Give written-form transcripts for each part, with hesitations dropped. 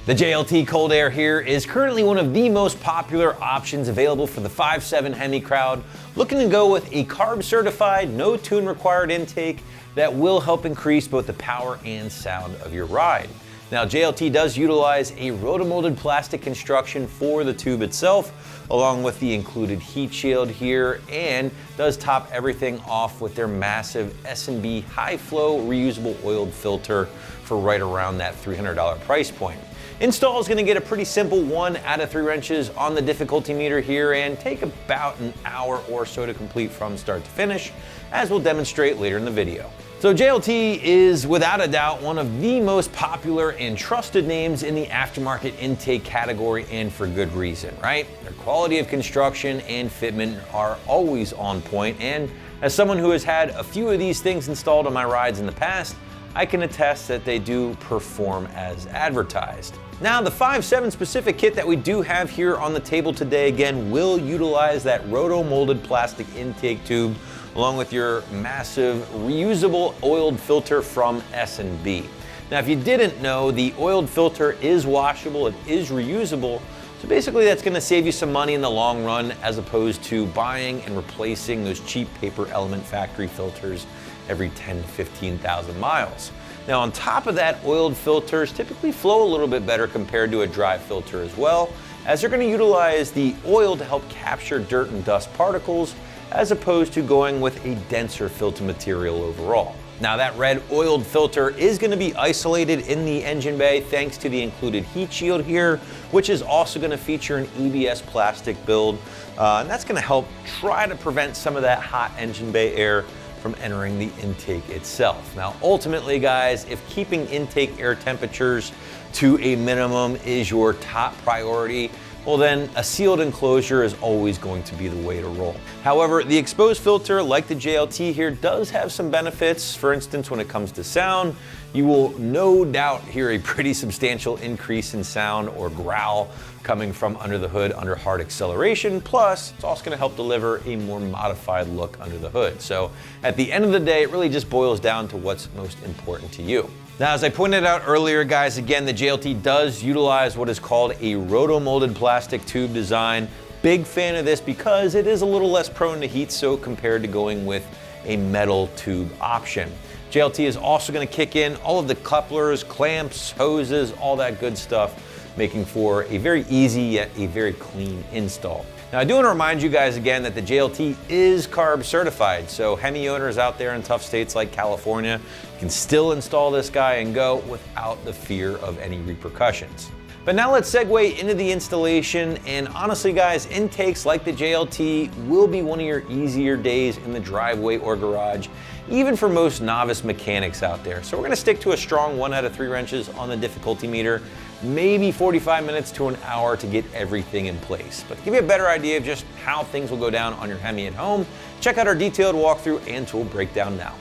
The JLT Cold Air here is currently one of the most popular options available for the 5'7" HEMI crowd, looking to go with a carb-certified, no tune required intake that will help increase both the power and sound of your ride. Now, JLT does utilize a rotomolded plastic construction for the tube itself, along with the included heat shield here, and does top everything off with their massive S&B high-flow reusable oiled filter for right around that $300 price point. Install is going to get a pretty simple 1 out of 3 wrenches on the difficulty meter here and take about an hour or so to complete from start to finish, as we'll demonstrate later in the video. So JLT is without a doubt one of the most popular and trusted names in the aftermarket intake category, and for good reason, right? Their quality of construction and fitment are always on point, and as someone who has had a few of these things installed on my rides in the past, I can attest that they do perform as advertised. Now, the 5'7" specific kit that we do have here on the table today, again, will utilize that roto-molded plastic intake tube along with your massive reusable oiled filter from S&B. Now, if you didn't know, the oiled filter is washable, it is reusable, so basically that's gonna save you some money in the long run as opposed to buying and replacing those cheap paper element factory filters every 10 to 15,000 miles. Now, on top of that, oiled filters typically flow a little bit better compared to a dry filter as well, as they're gonna utilize the oil to help capture dirt and dust particles, as opposed to going with a denser filter material overall. Now, that red oiled filter is going to be isolated in the engine bay thanks to the included heat shield here, which is also going to feature an EBS plastic build, and that's going to help try to prevent some of that hot engine bay air from entering the intake itself. Now, ultimately, guys, if keeping intake air temperatures to a minimum is your top priority, well then a sealed enclosure is always going to be the way to roll. However, the exposed filter, like the JLT here, does have some benefits. For instance, when it comes to sound, you will no doubt hear a pretty substantial increase in sound or growl coming from under the hood under hard acceleration. Plus, it's also gonna help deliver a more modified look under the hood. So at the end of the day, it really just boils down to what's most important to you. Now, as I pointed out earlier, guys, again, the JLT does utilize what is called a roto-molded plastic tube design. Big fan of this because it is a little less prone to heat soak compared to going with a metal tube option. JLT is also going to kick in all of the couplers, clamps, hoses, all that good stuff, making for a very easy yet a very clean install. Now, I do want to remind you guys again that the JLT is carb certified, so HEMI owners out there in tough states like California can still install this guy and go without the fear of any repercussions. But now let's segue into the installation, and honestly guys, intakes like the JLT will be one of your easier days in the driveway or garage, even for most novice mechanics out there. So we're gonna stick to a strong 1 out of 3 wrenches on the difficulty meter, maybe 45 minutes to an hour to get everything in place. But to give you a better idea of just how things will go down on your HEMI at home, check out our detailed walkthrough and tool breakdown now.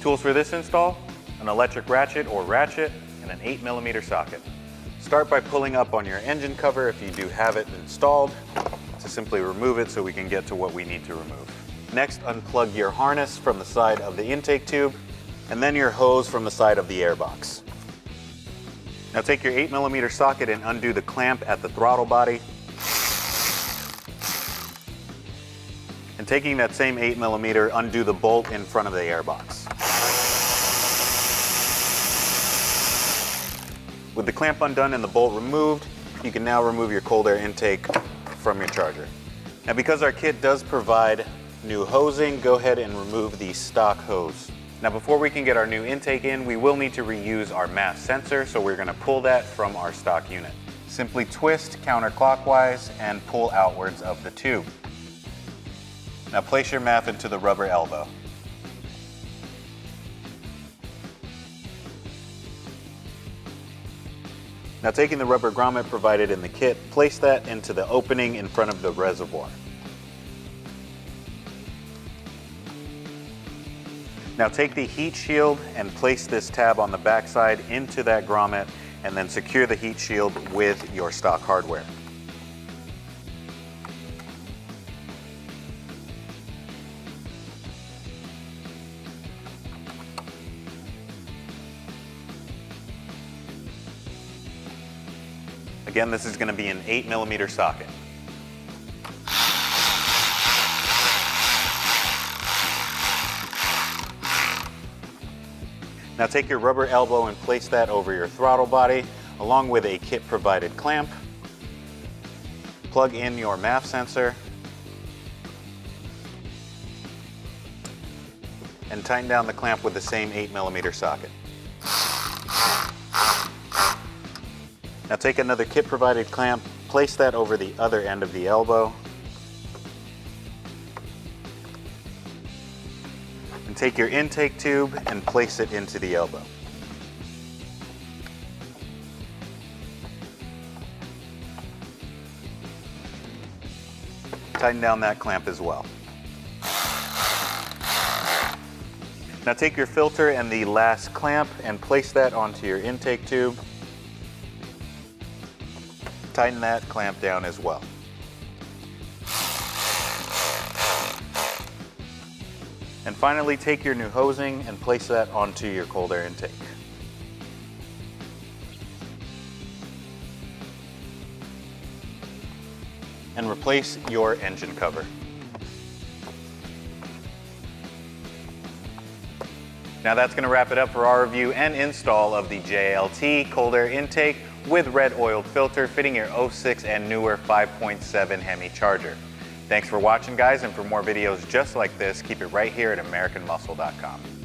Tools for this install: an electric ratchet or ratchet and an 8mm socket. Start by pulling up on your engine cover if you do have it installed, to simply remove it so we can get to what we need to remove. Next, unplug your harness from the side of the intake tube, and then your hose from the side of the airbox. Now take your 8mm socket and undo the clamp at the throttle body. And taking that same 8mm, undo the bolt in front of the airbox. With the clamp undone and the bolt removed, you can now remove your cold air intake from your charger. Now, because our kit does provide new hosing, go ahead and remove the stock hose. Now, before we can get our new intake in, we will need to reuse our MAF sensor, so we're gonna pull that from our stock unit. Simply twist counterclockwise and pull outwards of the tube. Now place your MAF into the rubber elbow. Now, taking the rubber grommet provided in the kit, place that into the opening in front of the reservoir. Now take the heat shield and place this tab on the backside into that grommet, and then secure the heat shield with your stock hardware. Again, this is going to be an 8mm socket. Now take your rubber elbow and place that over your throttle body, along with a kit-provided clamp. Plug in your MAF sensor, and tighten down the clamp with the same 8mm socket. Now take another kit-provided clamp, place that over the other end of the elbow, and take your intake tube and place it into the elbow. Tighten down that clamp as well. Now take your filter and the last clamp and place that onto your intake tube. Tighten that clamp down as well. And finally, take your new hosing and place that onto your cold air intake. And replace your engine cover. Now that's going to wrap it up for our review and install of the JLT Cold Air Intake with red oiled filter fitting your 06 and newer 5.7 HEMI Charger. Thanks for watching, guys, and for more videos just like this, keep it right here at AmericanMuscle.com.